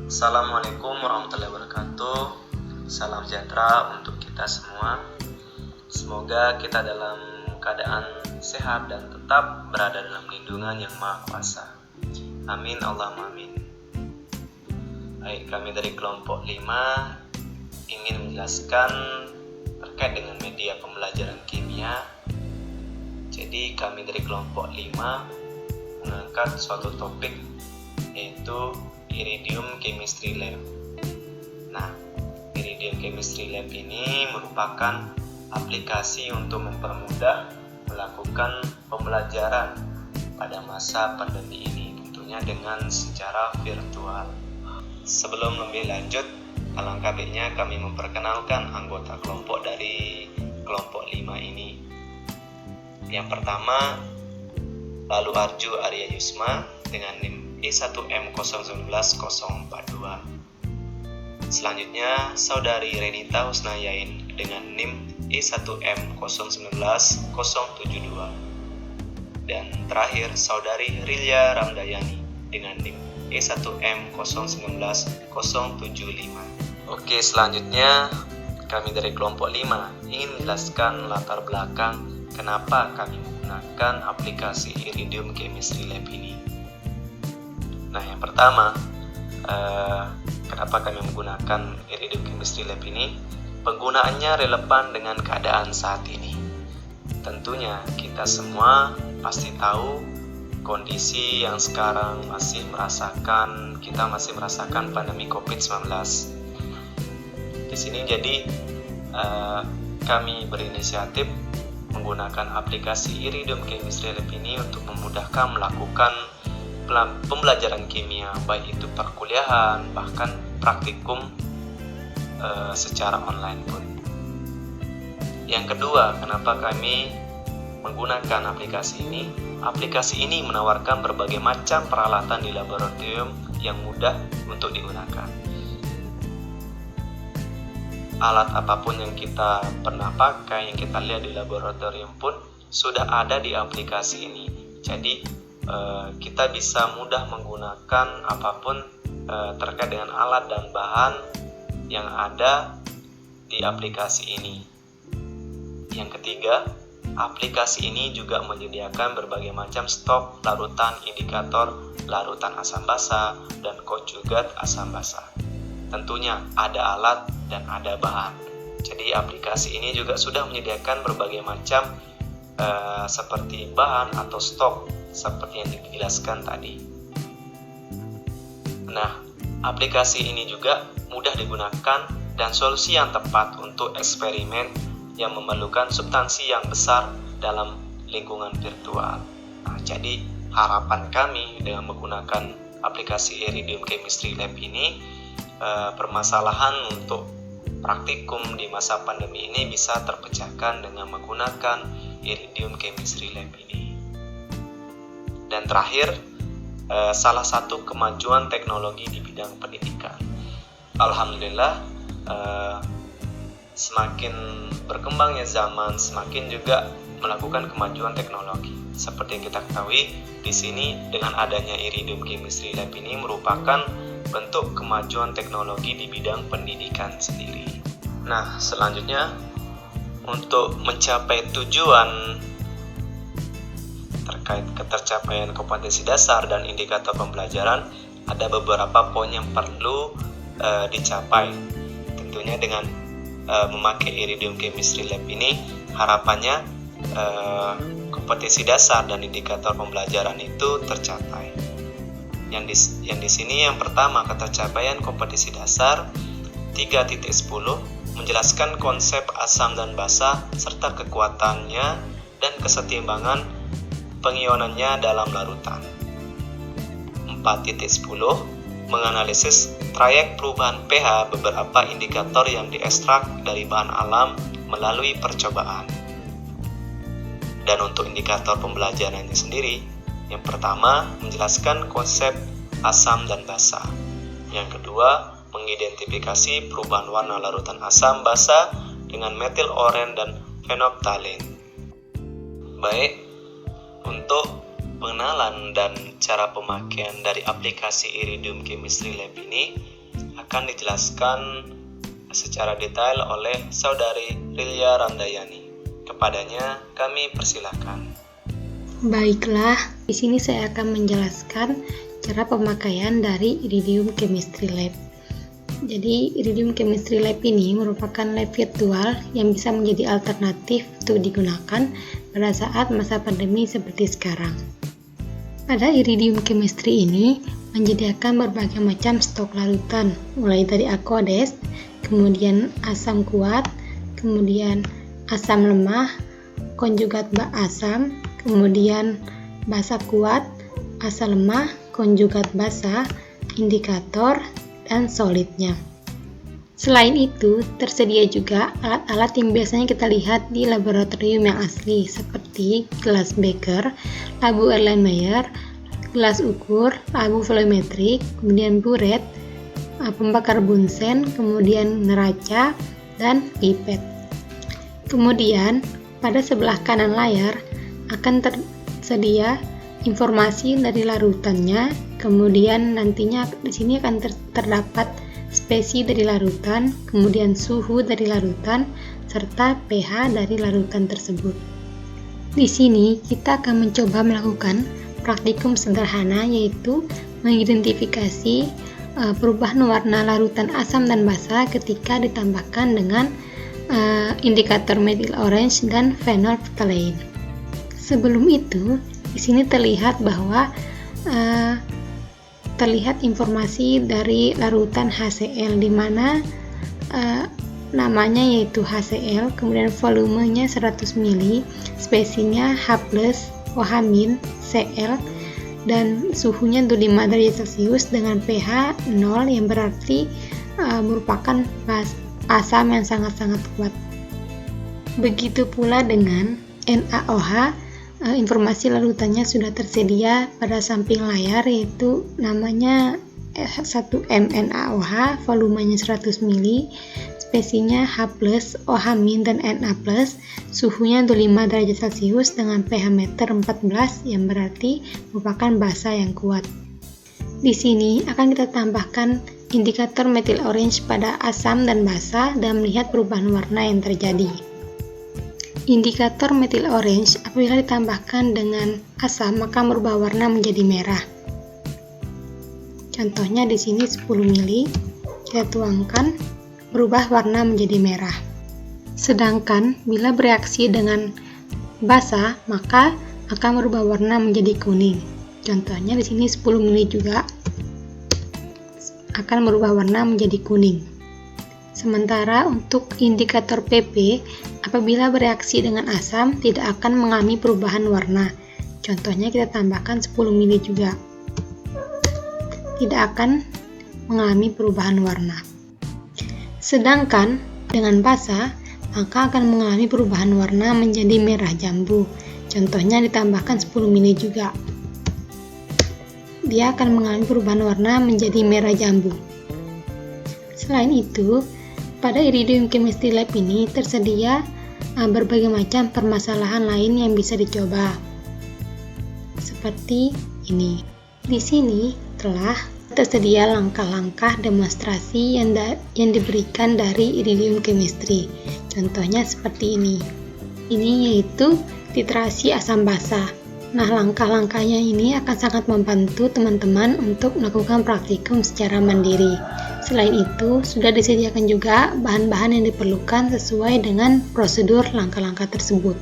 Assalamualaikum warahmatullahi wabarakatuh. Salam sejahtera untuk kita semua. Semoga kita dalam keadaan sehat dan tetap berada dalam lindungan Yang Maha Kuasa. Amin Allahumma amin. Baik, kami dari kelompok 5 ingin menjelaskan terkait dengan media pembelajaran kimia. Jadi kami dari kelompok 5 mengangkat suatu topik, yaitu Iridium Chemistry Lab. Nah, Iridium Chemistry Lab ini merupakan aplikasi untuk mempermudah melakukan pembelajaran pada masa pandemi ini, tentunya dengan secara virtual. Sebelum lebih lanjut, alangkah baiknya kami memperkenalkan anggota kelompok dari kelompok 5 ini. Yang pertama, Lalu Arju Arya Yusma dengan NIM E1M019042. Selanjutnya, Saudari Renita Husnayain dengan NIM E1M019072. Dan terakhir, Saudari Rilya Ramdayani dengan NIM E1M019075. Oke, selanjutnya kami dari kelompok 5 ingin menjelaskan latar belakang kenapa kami menggunakan aplikasi Iridium Chemistry Lab ini. Nah, yang pertama, kenapa kami menggunakan Iridium Chemistry Lab ini? Penggunaannya relevan dengan keadaan saat ini. Tentunya kita semua pasti tahu kondisi yang sekarang kita masih merasakan pandemi COVID-19. Di sini jadi kami berinisiatif menggunakan aplikasi Iridium Chemistry Lab ini untuk memudahkan melakukan pembelajaran kimia, baik itu perkuliahan, bahkan praktikum secara online pun. Yang kedua, kenapa kami menggunakan aplikasi ini? Aplikasi ini menawarkan berbagai macam peralatan di laboratorium yang mudah untuk digunakan. Alat apapun yang kita pernah pakai, yang kita lihat di laboratorium pun sudah ada di aplikasi ini. Jadi kita bisa mudah menggunakan apapun terkait dengan alat dan bahan yang ada di aplikasi ini. Yang ketiga, aplikasi ini juga menyediakan berbagai macam stok larutan indikator larutan asam basa dan konjugat asam basa. Tentunya ada alat dan ada bahan. Jadi aplikasi ini juga sudah menyediakan berbagai macam seperti bahan atau stok seperti yang dijelaskan tadi. Nah, aplikasi ini juga mudah digunakan dan solusi yang tepat untuk eksperimen yang memerlukan substansi yang besar dalam lingkungan virtual. Nah, jadi harapan kami dengan menggunakan aplikasi Iridium Chemistry Lab ini, permasalahan untuk praktikum di masa pandemi ini bisa terpecahkan dengan menggunakan Iridium Chemistry Lab ini. Dan terakhir, salah satu kemajuan teknologi di bidang pendidikan. Alhamdulillah, semakin berkembangnya zaman, semakin juga melakukan kemajuan teknologi. Seperti yang kita ketahui, di sini dengan adanya Iridium Chemistry Lab ini merupakan bentuk kemajuan teknologi di bidang pendidikan sendiri. Nah, selanjutnya untuk mencapai tujuan terkait ketercapaian kompetensi dasar dan indikator pembelajaran, ada beberapa poin yang perlu dicapai. Tentunya dengan memakai Iridium Chemistry Lab ini, harapannya kompetensi dasar dan indikator pembelajaran itu tercapai. Yang di sini yang pertama, ketercapaian kompetensi dasar 3.10 menjelaskan konsep asam dan basa serta kekuatannya dan kesetimbangan pengionannya dalam larutan. 4.10 menganalisis trayek perubahan pH beberapa indikator yang diekstrak dari bahan alam melalui percobaan. Dan untuk indikator pembelajarannya sendiri, yang pertama menjelaskan konsep asam dan basa. Yang kedua, mengidentifikasi perubahan warna larutan asam basa dengan metil oren dan phenolphthalein. Baik, untuk pengenalan dan cara pemakaian dari aplikasi Iridium Chemistry Lab ini, akan dijelaskan secara detail oleh Saudari Rilya Ramdayani. Kepadanya kami persilahkan. Baiklah, di sini saya akan menjelaskan cara pemakaian dari Iridium Chemistry Lab. Jadi, Iridium Chemistry Lab ini merupakan lab virtual yang bisa menjadi alternatif untuk digunakan pada saat masa pandemi seperti sekarang. Pada Iridium Chemistry ini menyediakan berbagai macam stok larutan, mulai dari Aquades, kemudian asam kuat, kemudian asam lemah, konjugat asam, kemudian basa kuat, asa lemah, konjugat basa, indikator, dan solidnya. Selain itu, tersedia juga alat-alat yang biasanya kita lihat di laboratorium yang asli, seperti gelas Becker, labu Erlenmeyer, gelas ukur, labu volumetrik, kemudian buret, pembakar Bunsen, kemudian neraca, dan pipet. Kemudian, pada sebelah kanan layar akan tersedia informasi dari larutannya, kemudian nantinya di sini akan terdapat spesi dari larutan, kemudian suhu dari larutan, serta pH dari larutan tersebut. Di sini kita akan mencoba melakukan praktikum sederhana, yaitu mengidentifikasi perubahan warna larutan asam dan basa ketika ditambahkan dengan indikator methyl orange dan phenol phthalate. Sebelum itu, di sini terlihat bahwa terlihat informasi dari larutan HCl, di mana namanya yaitu HCl, kemudian volumenya 100 ml, spesinya H+, OH-, Cl, dan suhunya 25 derajat Celcius dengan pH 0 yang berarti merupakan asam yang sangat-sangat kuat. Begitu pula dengan NaOH, informasi larutannya sudah tersedia pada samping layar, yaitu namanya 1-MnAOH, volumenya 100 ml, spesinya H+, OH-, dan Na+, suhunya 25 derajat Celcius dengan pH meter 14 yang berarti merupakan basa yang kuat. Di sini akan kita tambahkan indikator methyl orange pada asam dan basa dan melihat perubahan warna yang terjadi. Indikator methyl orange apabila ditambahkan dengan asam maka merubah warna menjadi merah. Contohnya di sini 10 ml kita tuangkan, berubah warna menjadi merah. Sedangkan bila bereaksi dengan basa maka akan merubah warna menjadi kuning. Contohnya di sini 10 ml juga akan merubah warna menjadi kuning. Sementara untuk indikator PP, apabila bereaksi dengan asam tidak akan mengalami perubahan warna. Contohnya kita tambahkan 10 ml juga. Tidak akan mengalami perubahan warna. Sedangkan dengan basa, maka akan mengalami perubahan warna menjadi merah jambu. Contohnya ditambahkan 10 ml juga. Dia akan mengalami perubahan warna menjadi merah jambu. Selain itu, pada Iridium Chemistry Lab ini tersedia berbagai macam permasalahan lain yang bisa dicoba. Seperti ini. Di sini telah tersedia langkah-langkah demonstrasi yang diberikan dari Iridium Chemistry. Contohnya seperti ini. Ini yaitu titrasi asam basa. Nah, langkah-langkahnya ini akan sangat membantu teman-teman untuk melakukan praktikum secara mandiri. Selain itu, sudah disediakan juga bahan-bahan yang diperlukan sesuai dengan prosedur langkah-langkah tersebut.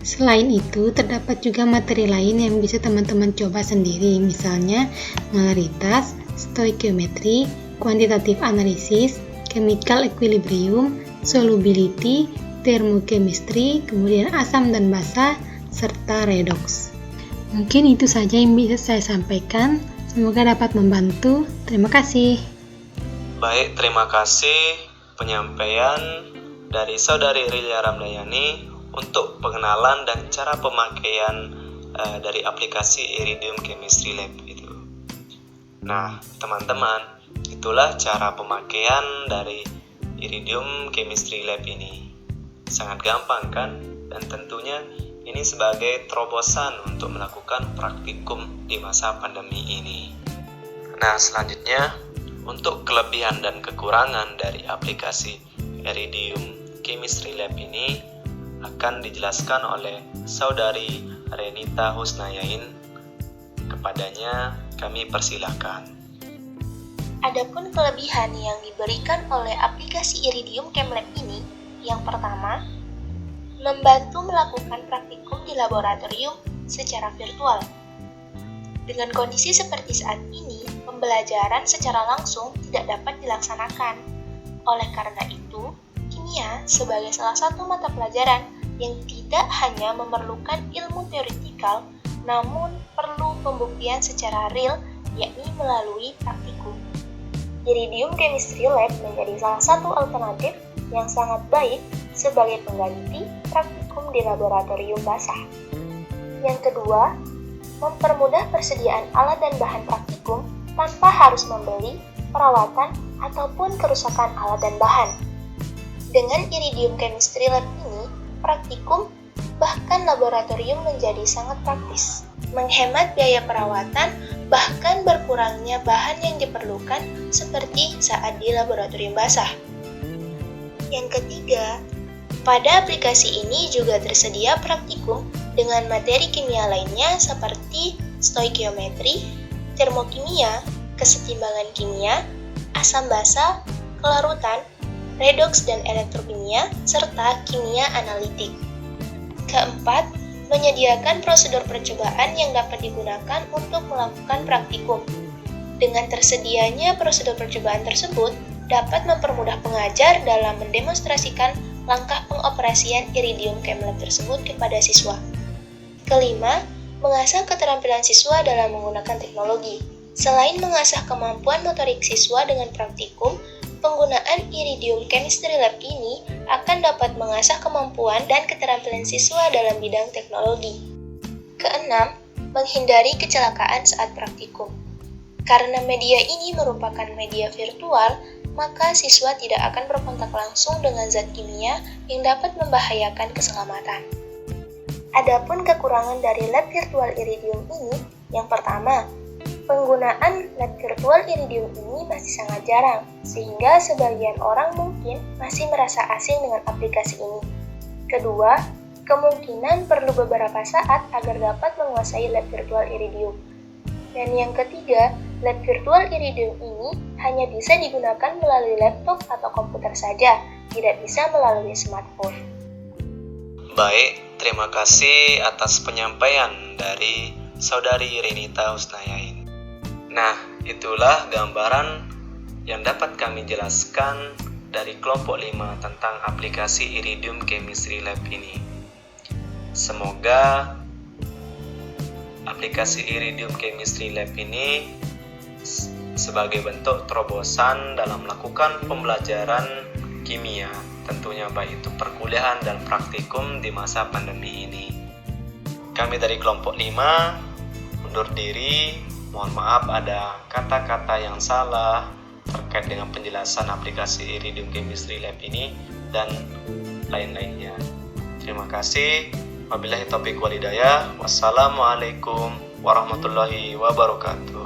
Selain itu, terdapat juga materi lain yang bisa teman-teman coba sendiri, misalnya molaritas, stoikiometri, kuantitatif analisis, chemical equilibrium, solubility, thermochemistry, kemudian asam dan basa, serta redox. Mungkin itu saja yang bisa saya sampaikan. Semoga dapat membantu. Terima kasih. Baik, terima kasih penyampaian dari Saudari Rilya Ramdayani untuk pengenalan dan cara pemakaian dari aplikasi Iridium Chemistry Lab itu. Nah, teman-teman, itulah cara pemakaian dari Iridium Chemistry Lab ini. Sangat gampang kan? Dan tentunya ini sebagai terobosan untuk melakukan praktikum di masa pandemi ini. Nah, selanjutnya untuk kelebihan dan kekurangan dari aplikasi Iridium Chemistry Lab ini akan dijelaskan oleh Saudari Renita Husnayain. Kepadanya kami persilahkan. Adapun kelebihan yang diberikan oleh aplikasi Iridium ChemLab ini, yang pertama, membantu melakukan praktikum di laboratorium secara virtual. Dengan kondisi seperti saat ini, pembelajaran secara langsung tidak dapat dilaksanakan. Oleh karena itu, kimia sebagai salah satu mata pelajaran yang tidak hanya memerlukan ilmu teoretikal, namun perlu pembuktian secara real, yakni melalui praktikum. Iridium Chemistry Lab menjadi salah satu alternatif yang sangat baik sebagai pengganti praktikum di laboratorium basah. Yang kedua, mempermudah persediaan alat dan bahan praktikum tanpa harus membeli, perawatan, ataupun kerusakan alat dan bahan. Dengan Iridium Chemistry Lab ini, praktikum bahkan laboratorium menjadi sangat praktis, menghemat biaya perawatan, bahkan berkurangnya bahan yang diperlukan seperti saat di laboratorium basah. Yang ketiga, pada aplikasi ini juga tersedia praktikum dengan materi kimia lainnya seperti stoikiometri, termokimia, kesetimbangan kimia, asam basa, kelarutan, redoks dan elektrokimia, serta kimia analitik. Keempat, menyediakan prosedur percobaan yang dapat digunakan untuk melakukan praktikum. Dengan tersedianya prosedur percobaan tersebut, dapat mempermudah pengajar dalam mendemonstrasikan langkah pengoperasian Iridium ChemLab tersebut kepada siswa. Kelima, mengasah keterampilan siswa dalam menggunakan teknologi. Selain mengasah kemampuan motorik siswa dengan praktikum, penggunaan Iridium Chemistry Lab ini akan dapat mengasah kemampuan dan keterampilan siswa dalam bidang teknologi. Keenam, menghindari kecelakaan saat praktikum. Karena media ini merupakan media virtual, maka siswa tidak akan berkontak langsung dengan zat kimia yang dapat membahayakan keselamatan. Adapun kekurangan dari lab virtual Iridium ini, yang pertama, penggunaan lab virtual Iridium ini masih sangat jarang, sehingga sebagian orang mungkin masih merasa asing dengan aplikasi ini. Kedua, kemungkinan perlu beberapa saat agar dapat menguasai lab virtual Iridium. Dan yang ketiga, lab virtual Iridium ini hanya bisa digunakan melalui laptop atau komputer saja, tidak bisa melalui smartphone. Baik, terima kasih atas penyampaian dari Saudari Renita Husnayain. Nah, itulah gambaran yang dapat kami jelaskan dari kelompok 5 tentang aplikasi Iridium Chemistry Lab ini. Semoga aplikasi Iridium Chemistry Lab ini sebagai bentuk terobosan dalam melakukan pembelajaran kimia, tentunya baik itu perkuliahan dan praktikum di masa pandemi ini. Kami dari kelompok 5 undur diri. Mohon maaf ada kata-kata yang salah terkait dengan penjelasan aplikasi Iridium Chemistry Lab ini dan lain-lainnya. Terima kasih. Wabillahi taufiq wal hidayah. Wassalamualaikum warahmatullahi wabarakatuh.